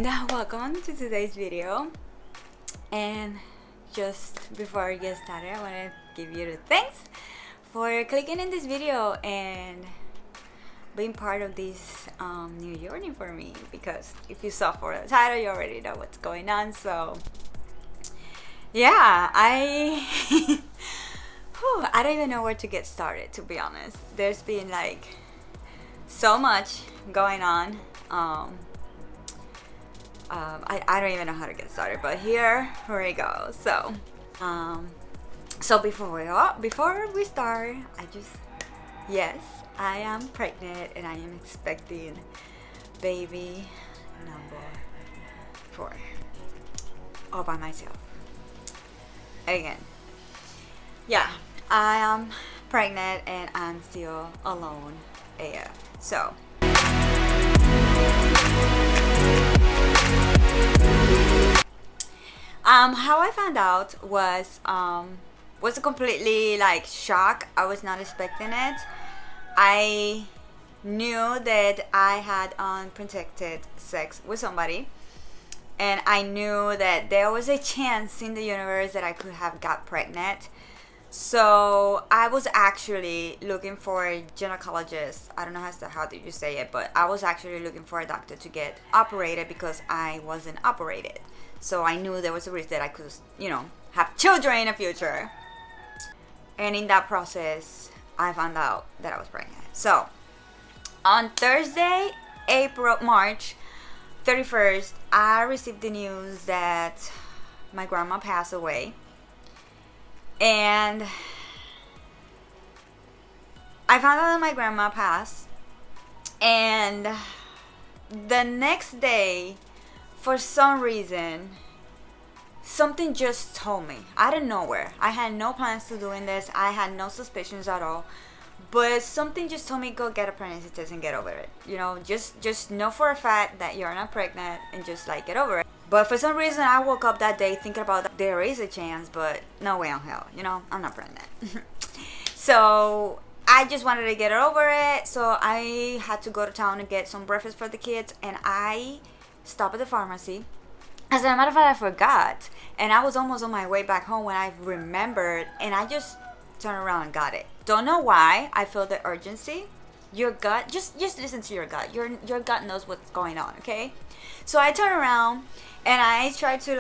And welcome to today's video. And just before I get started, I want to give you the thanks for clicking in this video and being part of this new journey for me, because if you saw for the title, you already know what's going on. So yeah, I I don't even know where to get started, to be honest. There's been like so much going on. I don't even know how to get started, but here we go. So before we start, yes, I am pregnant and I am expecting baby number 4 all by myself. Again, yeah, I am pregnant and I'm still alone AF. So how I found out was a completely like shock. I was not expecting it. I knew that I had unprotected sex with somebody, and I knew that there was a chance in the universe that I could have got pregnant. So I was actually looking for a gynecologist. I don't know how did you say it, but I was actually looking for a doctor to get operated because I wasn't operated. So I knew there was a risk that I could, have children in the future. And in that process, I found out that I was pregnant. So on Thursday, March 31st, I received the news that my grandma passed away. And I found out that my grandma passed. And the next day, for some reason, something just told me out of nowhere. I had no plans to doing this. I had no suspicions at all. But something just told me, go get a pregnancy test and get over it. Just know for a fact that you're not pregnant and just like get over it. But for some reason, I woke up that day thinking about that there is a chance, but no way in hell. I'm not pregnant. So I just wanted to get it over it. So I had to go to town and get some breakfast for the kids. And I stopped at the pharmacy. As a matter of fact, I forgot. And I was almost on my way back home when I remembered. And I just turned around and got it. Don't know why I feel the urgency. Your gut, just listen to your gut. Your gut knows what's going on, okay? So I turned around and I tried to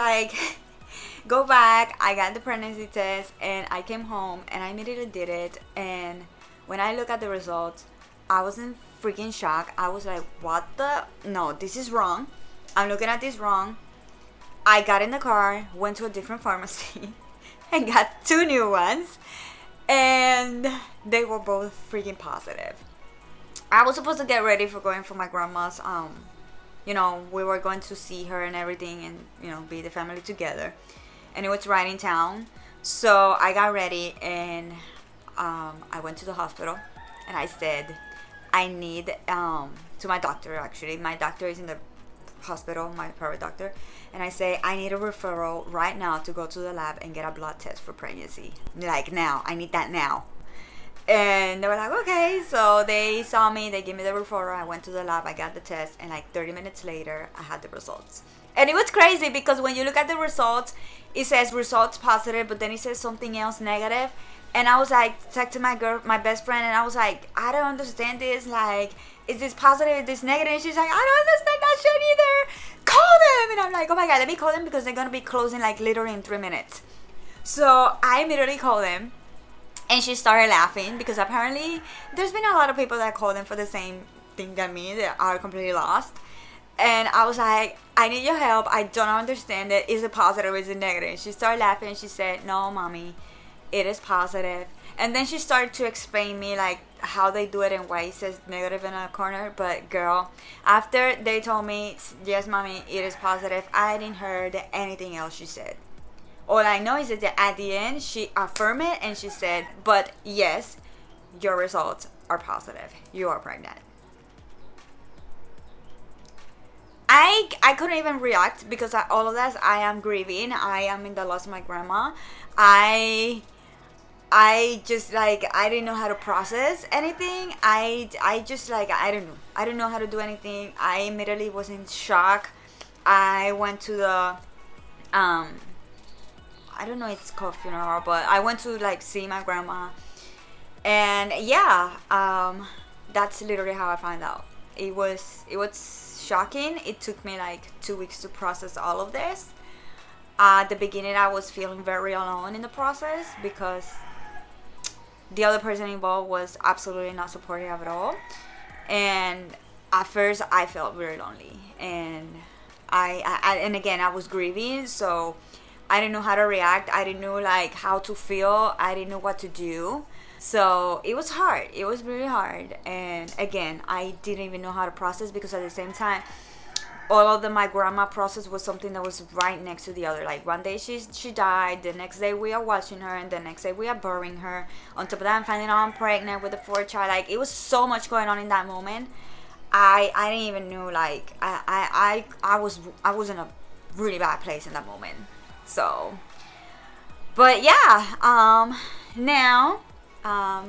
go back. I got the pregnancy test and I came home and I immediately did it. And when I look at the results, I was in freaking shock. I was like, no, this is wrong. I'm looking at this wrong. I got in the car, went to a different pharmacy and got 2 new ones. And they were both freaking positive. I was supposed to get ready for going for my grandma's. We were going to see her and everything and, be the family together. And it was right in town. So I got ready and I went to the hospital. And I said, I need, to my doctor actually. My doctor is in the hospital, my private doctor. And I say, I need a referral right now to go to the lab and get a blood test for pregnancy. Like now, I need that now. And they were like, okay. So they saw me, they gave me the referral. I went to the lab, I got the test, and 30 minutes later, I had the results. And it was crazy because when you look at the results, it says results positive, but then it says something else negative. And I was like, texting my best friend, and I was like, I don't understand this. Is this positive? Is this negative? And she's like, I don't understand that shit either. Call them. And I'm like, oh my God, let me call them because they're going to be closing literally in 3 minutes. So I immediately called them. And she started laughing because apparently there's been a lot of people that call them for the same thing than me that are completely lost. And I was like, I need your help. I don't understand it. Is it positive or is it negative? And she started laughing and she said, no, mommy, it is positive. And then she started to explain me how they do it and why it says negative in a corner. But girl, after they told me, yes, mommy, it is positive, I didn't hear anything else she said. All I know is that at the end, she affirmed it and she said, but yes, your results are positive. You are pregnant. I couldn't even react because all of that, I am grieving. I am in the loss of my grandma. I just I didn't know how to process anything. I just I don't know how to do anything. I immediately was in shock. I went to the I don't know if it's called funeral, but I went to like see my grandma, and yeah, that's literally how I found out. It was shocking. It took me like 2 weeks to process all of this. At the beginning, I was feeling very alone in the process because the other person involved was absolutely not supportive at all, and at first I felt very lonely, and and again I was grieving, so I didn't know how to react. I didn't know like how to feel. I didn't know what to do. So it was hard. It was really hard. And again, I didn't even know how to process because at the same time, all of my grandma process was something that was right next to the other. Like one day she died, the next day we are watching her, and the next day we are burying her. On top of that, I'm finding out I'm pregnant with the fourth child. Like it was so much going on in that moment. I didn't even know, like I was in a really bad place in that moment. So, but yeah, now, I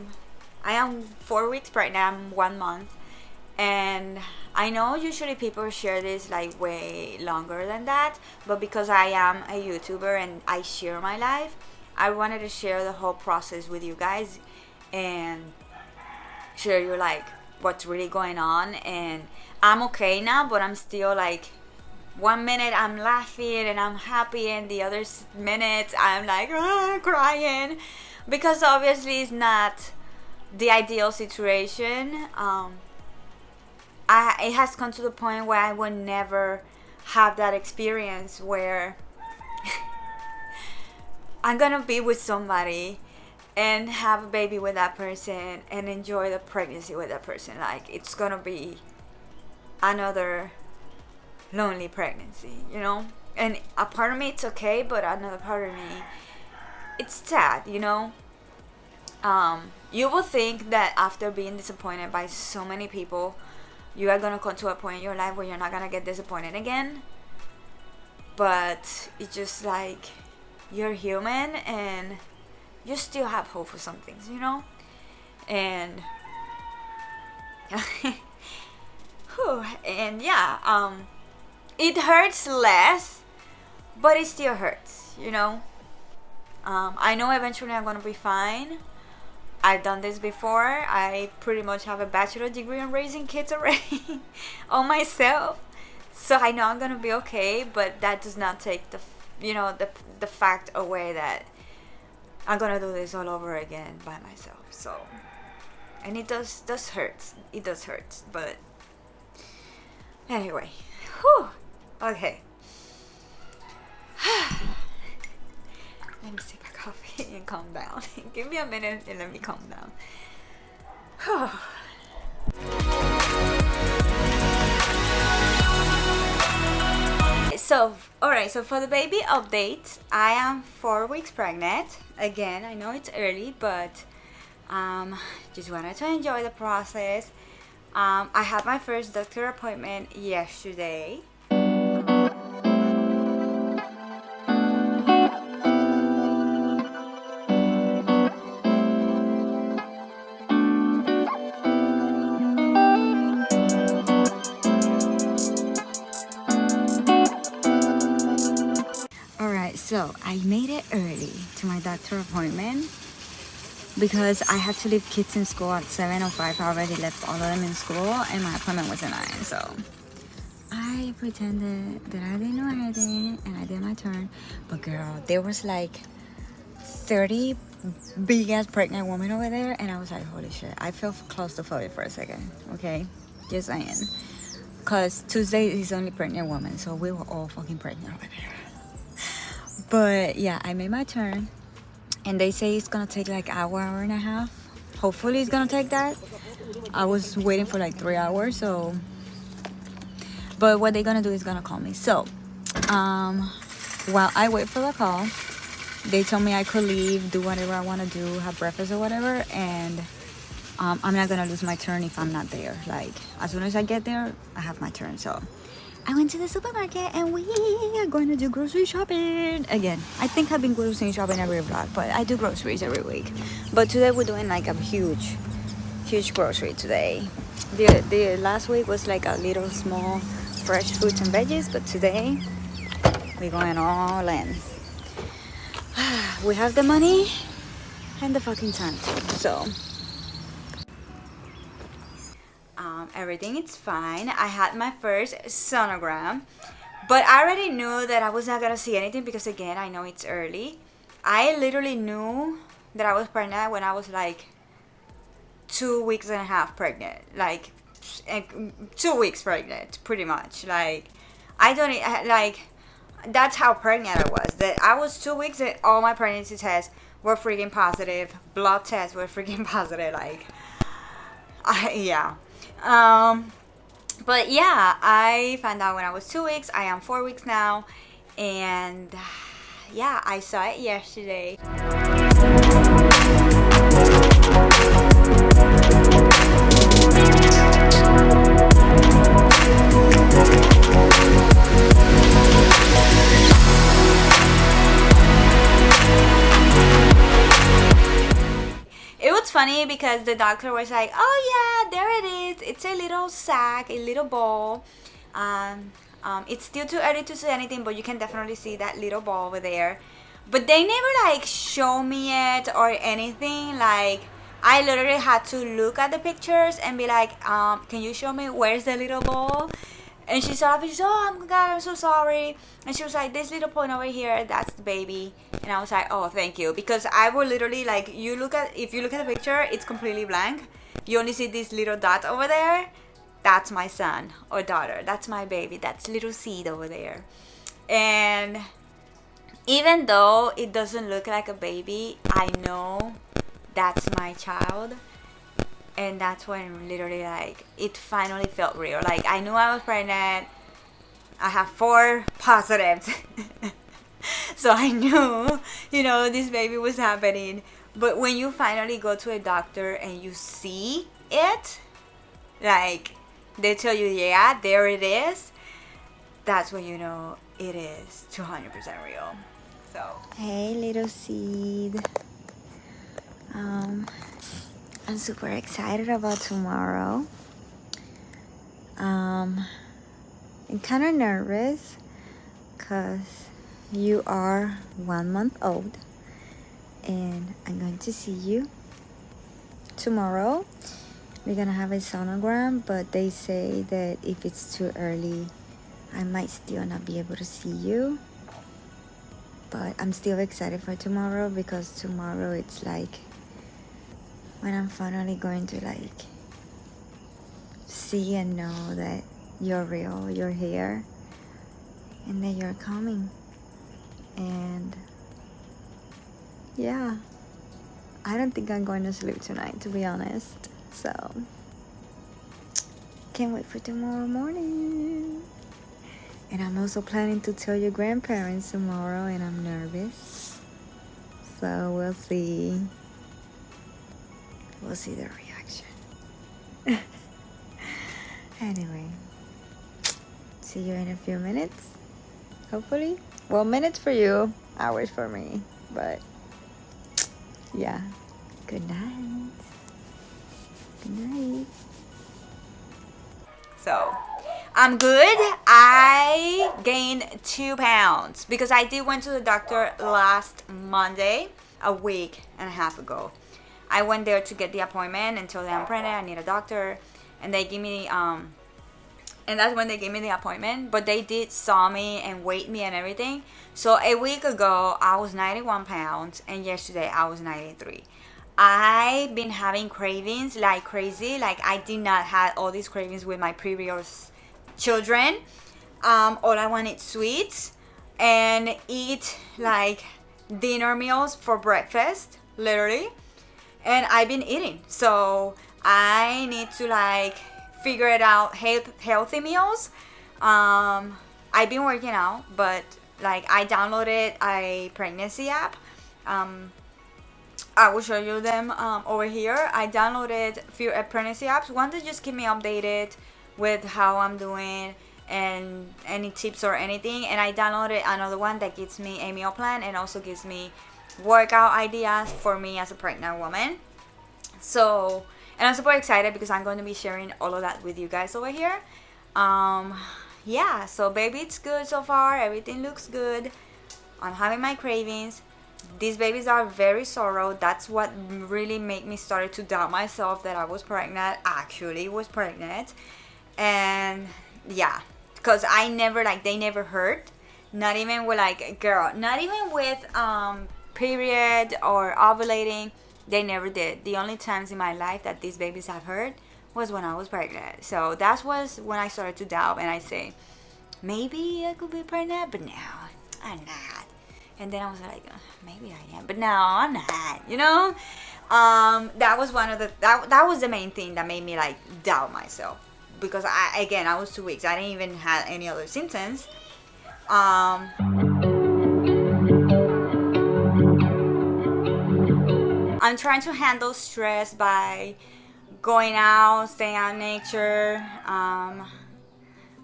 am 4 weeks pregnant. I'm 1 month, and I know usually people share this like way longer than that, but because I am a YouTuber and I share my life, I wanted to share the whole process with you guys and share you like what's really going on. And I'm okay now, but I'm still like, 1 minute I'm laughing and I'm happy, and the other minute I'm like crying, because obviously it's not the ideal situation. It has come to the point where I will never have that experience where I'm gonna be with somebody and have a baby with that person and enjoy the pregnancy with that person. Like it's gonna be another lonely pregnancy, you know? And a part of me it's okay, but another part of me it's sad, you know? You will think that after being disappointed by so many people, you are gonna come to a point in your life where you're not gonna get disappointed again. But it's just like you're human and you still have hope for some things, you know? And and yeah, it hurts less, but it still hurts, you know? I know eventually I'm gonna be fine. I've done this before. I pretty much have a bachelor degree in raising kids already on myself. So I know I'm gonna be okay, but that does not take the fact away that I'm gonna do this all over again by myself. So, and it does hurt. It does hurt, but anyway, whew. Okay. Let me sip a coffee and calm down. Give me a minute and let me calm down. So, alright, so for the baby update, I am 4 weeks pregnant. Again, I know it's early, but just wanted to enjoy the process. I had my first doctor appointment yesterday. Alright, so I made it early to my doctor appointment because I had to leave kids in school at 7:05. I already left all of them in school and my appointment was at 9. So I pretended that I didn't know anything and I did my turn. But girl, there was like 30 big ass pregnant women over there, and I was like, holy shit. I felt claustrophobic for a second, okay? Just saying. Because Tuesday is only pregnant women, so we were all fucking pregnant over there. But yeah, I made my turn, and they say it's gonna take like hour and a half. Hopefully it's gonna take that. I was waiting for like 3 hours, so. But what they're gonna do is gonna call me. So, while I wait for the call, they told me I could leave, do whatever I want to do, have breakfast or whatever, and I'm not gonna lose my turn if I'm not there. Like as soon as I get there, I have my turn. So I went to the supermarket and we are going to do grocery shopping again. I think I've been grocery shopping every vlog, but I do groceries every week. But today we're doing like a huge grocery today. The last week was like a little small fresh fruits and veggies, but today we're going all in. We have the money and the fucking time too, so everything is fine. I had my first sonogram, but I already knew that I was not gonna see anything because, again, I know it's early. I literally knew that I was pregnant when I was like 2 weeks and a half pregnant, like 2 weeks pregnant, pretty much. Like, I don't like, that's how pregnant I was. That I was 2 weeks and all my pregnancy tests were freaking positive. Blood tests were freaking positive. Like, yeah. But yeah, I found out when I was 2 weeks. I am 4 weeks now, and yeah, I saw it yesterday. It was funny because the doctor was like, "Oh yeah, there it is. It's a little sac, a little ball. It's still too early to see anything, but you can definitely see that little ball over there." But they never like show me it or anything. Like, I literally had to look at the pictures and be like, "Can you show me where's the little ball?" And she saw it. She said, "Oh, God, I'm so sorry." And she was like, "This little point over here, that's the baby." And I was like, "Oh, thank you." Because I will literally, like, if you look at the picture, it's completely blank. You only see this little dot over there. That's my son or daughter. That's my baby. That's little seed over there. And even though it doesn't look like a baby, I know that's my child. And that's when literally, like, it finally felt real. Like, I knew I was pregnant. I have 4 positives. So I knew, this baby was happening. But when you finally go to a doctor and you see it, like, they tell you, yeah, there it is, that's when you know it is 200% real. So, hey, little seed. I'm super excited about tomorrow. I'm kind of nervous because you are 1 month old and I'm going to see you tomorrow. We're gonna have a sonogram, but they say that if it's too early, I might still not be able to see you. But I'm still excited for tomorrow because tomorrow it's like when I'm finally going to like see and know that you're real, you're here, and that you're coming. And yeah, I don't think I'm going to sleep tonight, to be honest. So can't wait for tomorrow morning. And I'm also planning to tell your grandparents tomorrow, and I'm nervous. So we'll see. We'll see their reaction. Anyway, see you in a few minutes, hopefully. Well, minutes for you, hours for me. But yeah, good night. Good night. So, I'm good. I gained 2 pounds because I did went to the doctor last Monday, a week and a half ago. I went there to get the appointment and told them I'm pregnant, I need a doctor, and they give me and that's when they gave me the appointment. But they did saw me and weighed me and everything. So a week ago I was 91 pounds and yesterday I was 93. I've been having cravings like crazy. Like, I did not have all these cravings with my previous children. All I want is sweets and eat like dinner meals for breakfast, literally. And I've been eating, so I need to like figure it out. Healthy meals. I've been working out, but like I downloaded a pregnancy app. I will show you them over here. I downloaded a few pregnancy apps. One to just keep me updated with how I'm doing and any tips or anything. And I downloaded another one that gives me a meal plan and also gives me workout ideas for me as a pregnant woman. So, and I'm super excited because I'm going to be sharing all of that with you guys over here. yeah, so baby, it's good so far. Everything looks good. I'm having my cravings. These babies are very sorrow. That's what really made me start to doubt myself that I was pregnant. Actually was pregnant. And yeah, because I never, like, they never hurt. Not even with, like, girl, not even with period or ovulating. They never did. The only times in my life that these babies have hurt was when I was pregnant. So that was when I started to doubt, and I say, maybe I could be pregnant, but no, I'm not. And then I was like, maybe I am, but no, I'm not. That was one of the that was the main thing that made me, like, doubt myself, because I was 2 weeks. I didn't even have any other symptoms. I'm trying to handle stress by going out, staying out in nature,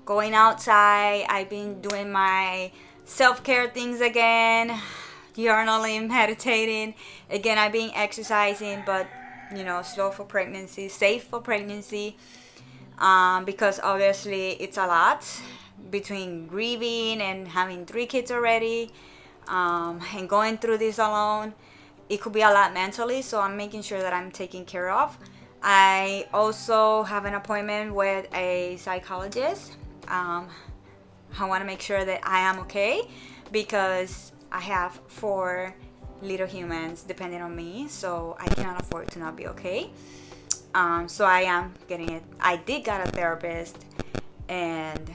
going outside. I've been doing my self-care things again, journaling, meditating. Again, I've been exercising, but slow for pregnancy, safe for pregnancy, because obviously it's a lot between grieving and having 3 kids already, and going through this alone. It could be a lot mentally, so I'm making sure that I'm taken care of. I also have an appointment with a psychologist. I want to make sure that I am okay, because I have 4 little humans depending on me, so I cannot afford to not be okay. So I am getting it. I did get a therapist, and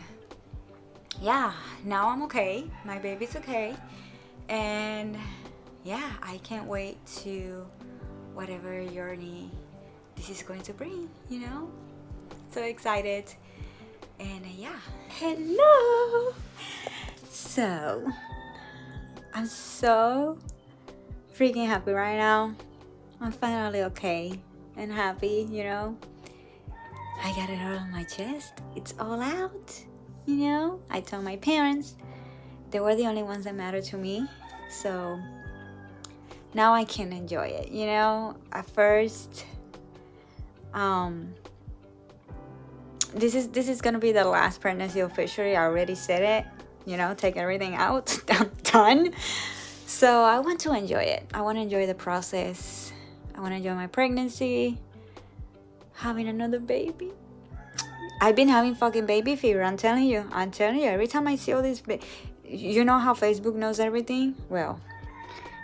yeah, now I'm okay. My baby's okay, and yeah, I can't wait to whatever journey this is going to bring, So excited. And yeah, hello. So, I'm so freaking happy right now. I'm finally okay and happy, I got it all on my chest. It's all out, I told my parents. They were the only ones that mattered to me. So, now I can enjoy it, At first, this is gonna be the last pregnancy officially. I already said it, take everything out. I'm done. So I want to enjoy it. I want to enjoy the process. I want to enjoy my pregnancy, having another baby. I've been having fucking baby fever. I'm telling you. Every time I see all this, you know how Facebook knows everything? Well,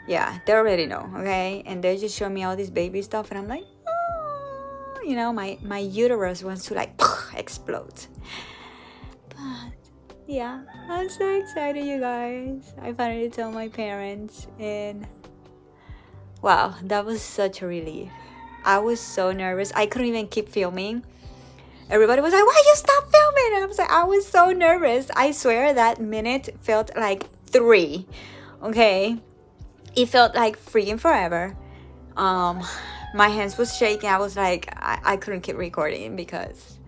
yeah, they already know, okay? And they just show me all this baby stuff, and I'm like, oh, my uterus wants to, like, explode. But yeah, I'm so excited, you guys. I finally told my parents, and wow, that was such a relief. I was so nervous. I couldn't even keep filming. Everybody was like, why you stop filming? And I was like, I was so nervous. I swear that minute felt like 3, okay? It felt like freaking forever. My hands was shaking. I was like, I couldn't keep recording because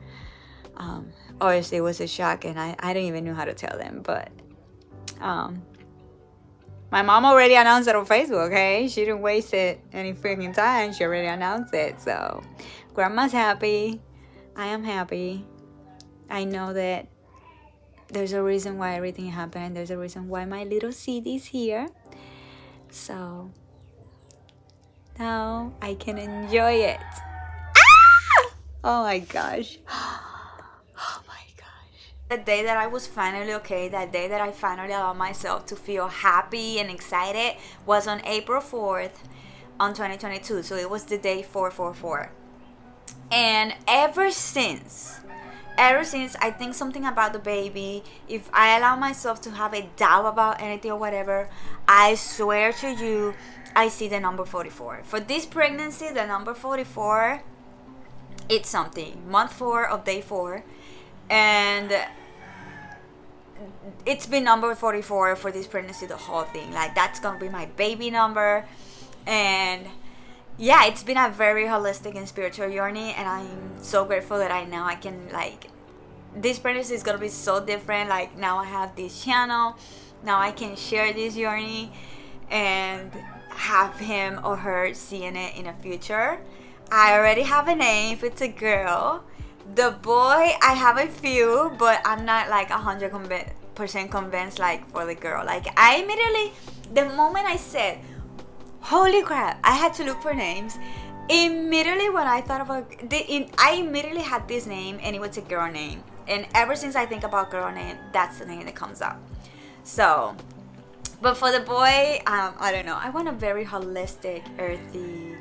obviously it was a shock, and I didn't even know how to tell them. But my mom already announced it on Facebook, okay? She didn't waste any freaking time. She already announced it. So grandma's happy. I am happy. I know that there's a reason why everything happened. There's a reason why my little seed is here. So now I can enjoy it. Oh my gosh. Oh my gosh. The day that I was finally okay, that day that I finally allowed myself to feel happy and excited, was on April 4th on 2022. So it was the day 444. And ever since I think something about the baby, if I allow myself to have a doubt about anything or whatever, I swear to you, I see the number 44. For this pregnancy, the number 44, it's something. Month 4 of day 4. And it's been number 44 for this pregnancy, the whole thing. Like, that's going to be my baby number. And yeah, it's been a very holistic and spiritual journey, and I'm so grateful that I can, like, this pregnancy is gonna be so different. Like, now I have this channel, now I can share this journey and have him or her seeing it in the future. I already have a name. If it's a girl, The boy, I have a few, but I'm not like 100% convinced like for the girl. Like I immediately, the moment I said, holy crap, I had to look for names. Immediately when I thought about I immediately had this name, and it was a girl name. And ever since I think about girl name, that's the name that comes up. So, but for the boy, I don't know. I want a very holistic, earthy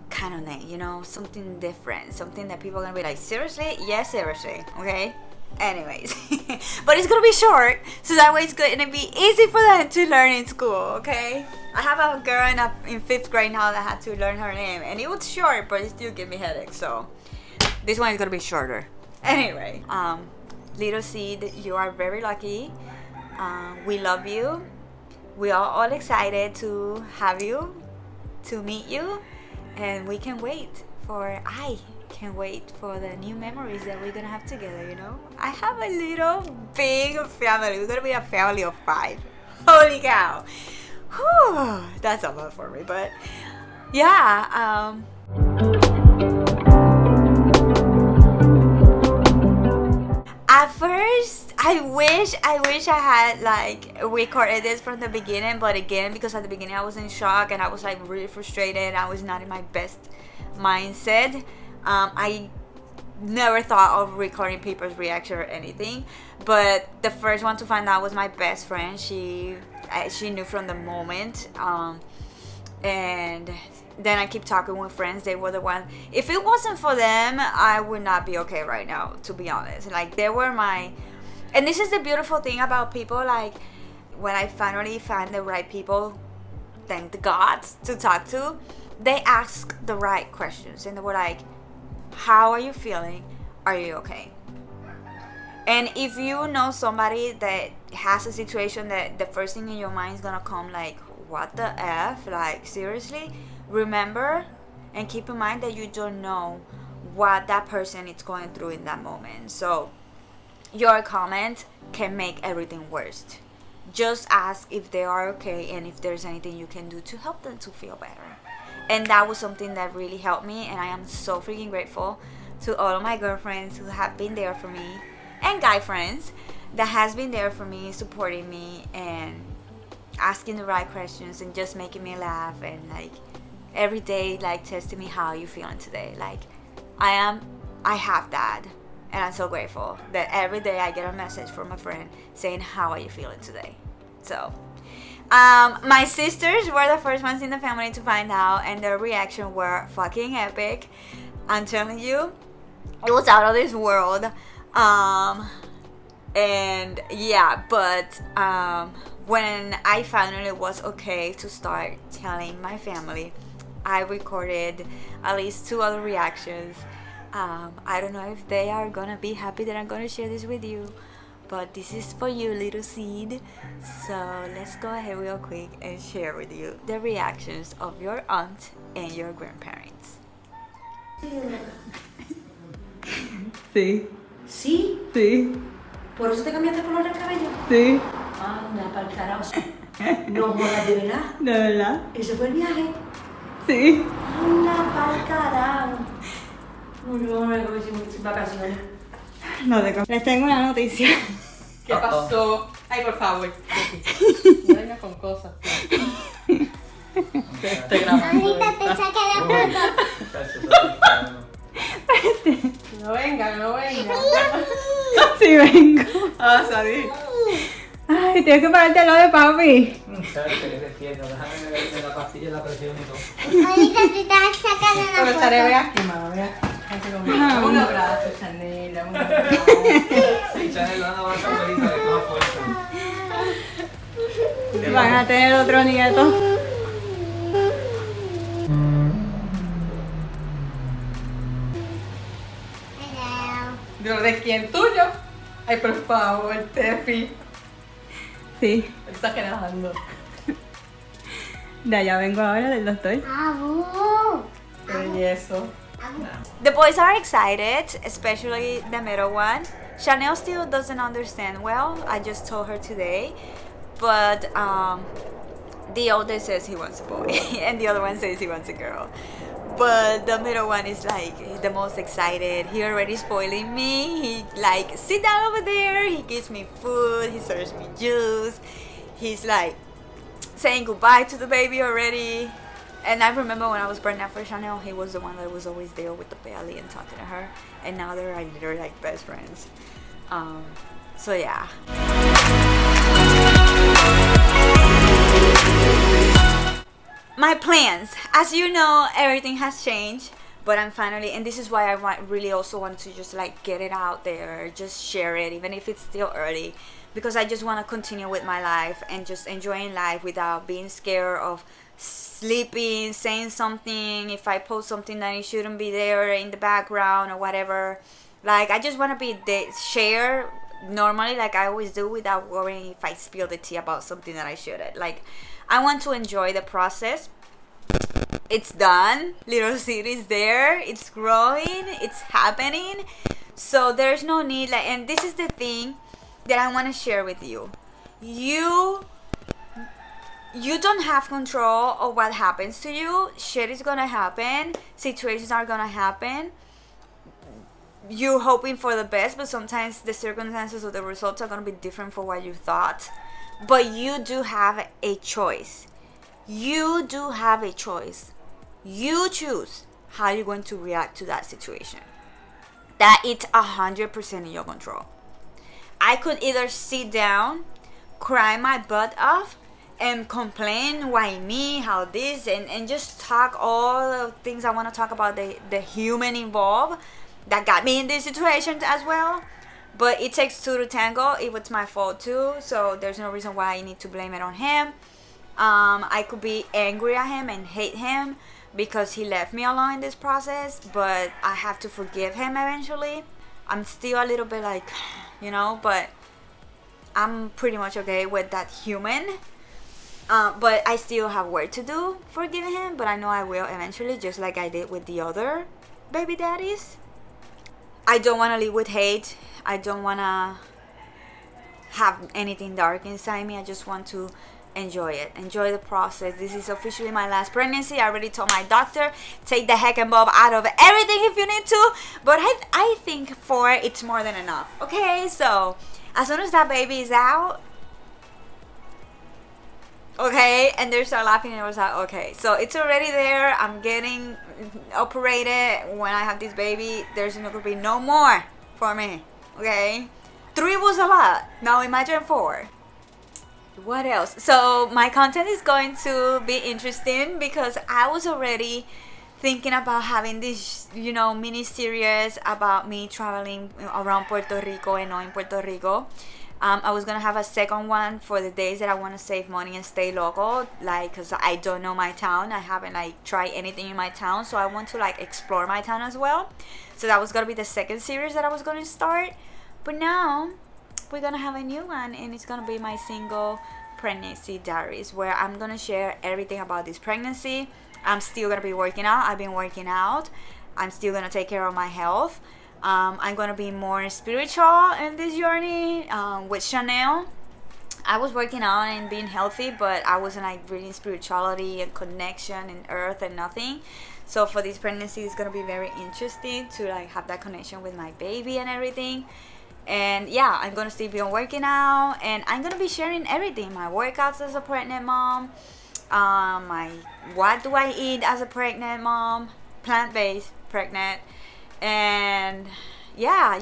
kind of name, you know, something different, something that people are gonna be like, seriously? Yes, seriously. Okay. Anyways, but it's gonna be short, so that way it's gonna be easy for them to learn in school. Okay. I have a girl in 5th grade now that had to learn her name, and it was short, but it still gave me headaches. So this one is gonna be shorter. Anyway, little Seed, you are very lucky. We love you. We are all excited to have you, to meet you, and I can't wait for the new memories that we're gonna have together, you know? I have a little big family. We're gonna be a family of 5. Holy cow. Whew, that's a lot for me, but yeah, at first, I wish I had like recorded this from the beginning, but again, because at the beginning I was in shock and I was like really frustrated, I was not in my best mindset. I never thought of recording people's reaction or anything, but the first one to find out was my best friend. She knew from the moment, and then I keep talking with friends. They were the one. If it wasn't for them, I would not be okay right now, to be honest. Like, they were and this is the beautiful thing about people. Like, when I finally find the right people, thank the gods, to talk to, they ask the right questions, and they were like, how are you feeling? Are you okay? And if you know somebody that has a situation that the first thing in your mind is gonna come like, what the F? Like, seriously? Remember and keep in mind that you don't know what that person is going through in that moment. So your comment can make everything worse. Just ask if they are okay and if there's anything you can do to help them to feel better. And that was something that really helped me, and I am so freaking grateful to all of my girlfriends who have been there for me, and guy friends that has been there for me, supporting me and asking the right questions and just making me laugh, and like every day like testing me, how are you feeling today? Like, I have that, and I'm so grateful that every day I get a message from a friend saying, how are you feeling today? So my sisters were the first ones in the family to find out, and their reaction were fucking epic. I'm telling you, it was out of this world. And yeah, but when I finally was okay to start telling my family, I recorded at least 2 other reactions. I don't know if they are gonna be happy that I'm gonna share this with you, but this is for you, little Seed. So let's go ahead real quick and share with you the reactions of your aunt and your grandparents. Sí. ¿Sí? Sí. ¿Por eso te cambiaste el color del cabello? Sí. Anda, para el carajo. No jodas, ¿de verdad? ¿De verdad? ¿Ese fue el viaje? Sí. Anda, para el carajo. No, sin vacaciones. No te Les tengo una noticia. ¿Qué pasó? Ay, por favor. No vengas con cosas. Estoy grabando. Ahorita te saca la foto. No venga, no venga. Sí, vengo. Ah, salí. Ay, tienes que pararte al lado de papi. ¿Sabes qué? Defiendo, déjame beberme la pastilla y la presión y todo. Ahorita te estás sacando Pero la estaré, foto. ve aquí, mamá, ve aquí. Dame un abrazo, Chanel, dame un abrazo. Sí, Chanel, lo van a dar a abuelita de todas fuerzas. Van a tener otro nieto. Hello. ¿Yo de quién? ¿Tuyo? Ay, por favor, Tefi. Sí. Estás relajando. De allá vengo ahora del doctor. Abu. Pero y eso. The boys are excited, especially the middle one. Chanel still doesn't understand well. I just told her today. But the oldest says he wants a boy and the other one says he wants a girl. But the middle one is like the most excited. He already spoiling me. He like, sit down over there. He gives me food. He serves me juice. He's like saying goodbye to the baby already. And I remember when I was pregnant for Chanel, he was the one that was always there with the belly and talking to her. And now they're like literally like best friends. So yeah. My plans, as you know, everything has changed, but I'm finally, and this is why I really also want to just like get it out there, just share it, even if it's still early, because I just want to continue with my life and just enjoying life without being scared of sleeping, saying something, if I post something that it shouldn't be there in the background or whatever. Like, I just want to be share normally like I always do, without worrying if I spill the tea about something that I shouldn't. Like, I want to enjoy the process. It's done. Little seed is there. It's growing. It's happening. So there's no need, like, and this is the thing that I want to share with you. You don't have control of what happens to you. Shit is gonna happen. Situations are gonna happen. You're hoping for the best, but sometimes the circumstances or the results are gonna be different for what you thought. But you do have a choice. You do have a choice. You choose how you're going to react to that situation. That it's 100% in your control. I could either sit down, cry my butt off, and complain, why me, how this, and just talk all the things I want to talk about, the human involved that got me in this situation as well. But it takes two to tango. It was my fault too, so there's no reason why I need to blame it on him. I could be angry at him and hate him because he left me alone in this process, but I have to forgive him eventually. I'm still a little bit like, but I'm pretty much okay with that human. But I still have work to do forgiving him, but I know I will eventually, just like I did with the other baby daddies. I don't want to live with hate. I don't want to have anything dark inside me. I just want to enjoy it. Enjoy the process. This is officially my last pregnancy. I already told my doctor, take the heck and bob out of everything if you need to. But I think 4, it's more than enough. Okay, so as soon as that baby is out, okay, and they start laughing and I was like, okay, so it's already there. I'm getting operated. When I have this baby, there's not gonna be no more for me. Okay, 3 was a lot. Now imagine 4. What else? So my content is going to be interesting because I was already thinking about having this, mini series about me traveling around Puerto Rico and not in Puerto Rico. I was gonna have a second one for the days that I want to save money and stay local, like, because I don't know my town. I haven't tried anything in my town, so I want to explore my town as well. So that was gonna be the second series that I was gonna start. But now we're gonna have a new one, and it's gonna be my single pregnancy diaries, where I'm gonna share everything about this pregnancy. I'm still gonna be working out. I've been working out. I'm still gonna take care of my health. I'm gonna be more spiritual in this journey with Chanel. I was working out and being healthy, but I wasn't really spirituality and connection and earth and nothing. So for this pregnancy, it's gonna be very interesting to have that connection with my baby and everything. And yeah, I'm gonna still be on working out, and I'm gonna be sharing everything: my workouts as a pregnant mom, what do I eat as a pregnant mom, plant-based pregnant. And yeah,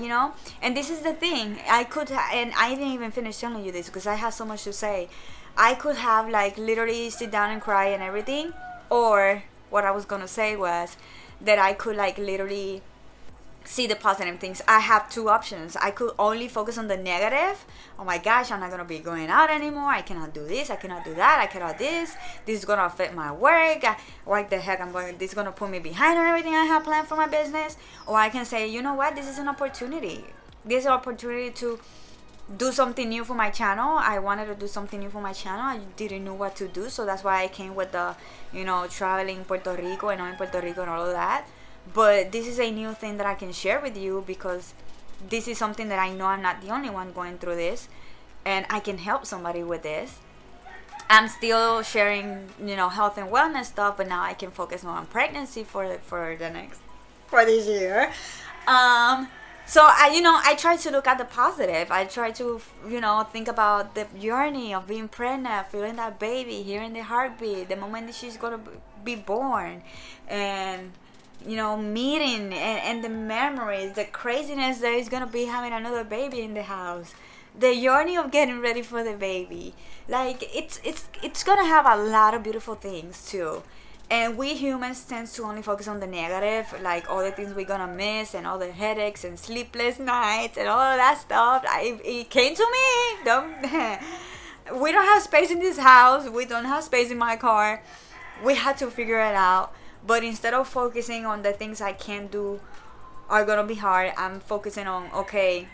and this is the thing, and I didn't even finish telling you this because I have so much to say. I could have literally sit down and cry and everything, or what I was gonna say was that I could literally see the positive things. I have 2 options. I could only focus on the negative. Oh my gosh, I'm not gonna be going out anymore. I cannot do this. I cannot do that. I cannot this. This is gonna affect my work. What the heck? This is gonna put me behind on everything I have planned for my business. Or I can say, you know what? This is an opportunity. This is an opportunity to do something new for my channel. I wanted to do something new for my channel. I didn't know what to do, so that's why I came with the, traveling Puerto Rico and knowing Puerto Rico and all of that. But this is a new thing that I can share with you because this is something that I know I'm not the only one going through this, and I can help somebody with this. I'm still sharing, health and wellness stuff, but now I can focus more on pregnancy for this year. So I try to look at the positive. I try to, think about the journey of being pregnant, feeling that baby, hearing the heartbeat, the moment that she's gonna be born, and meeting and the memories, the craziness that is gonna be having another baby in the house, the journey of getting ready for the baby. Like it's gonna have a lot of beautiful things too. And we humans tend to only focus on the negative, like all the things we're gonna miss and all the headaches and sleepless nights and all of that stuff. It came to me. We don't have space in this house. We don't have space in my car. We had to figure it out. But instead of focusing on the things I can't do are gonna be hard, I'm focusing on, okay,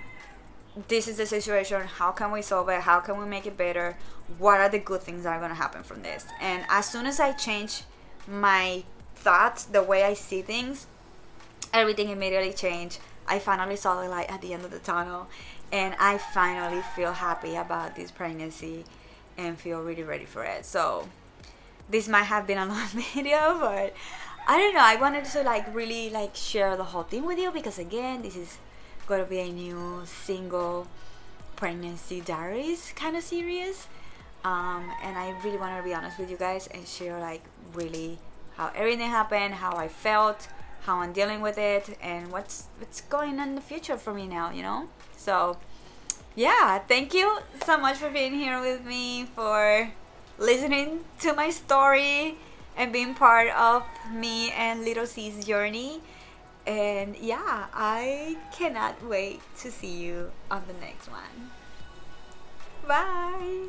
this is the situation. How can we solve it? How can we make it better? What are the good things that are gonna happen from this? And as soon as I change my thoughts, the way I see things, everything immediately changed. I finally saw the light at the end of the tunnel, and I finally feel happy about this pregnancy and feel really ready for it. So this might have been a long video, but I don't know, I wanted to really share the whole thing with you, because again, this is gonna be a new single pregnancy diaries kind of series. And I really want to be honest with you guys and share really how everything happened, how I felt, how I'm dealing with it, and what's going on in the future for me now, So yeah, thank you so much for being here with me, for listening to my story and being part of me and little C's journey. And yeah, I cannot wait to see you on the next one. Bye.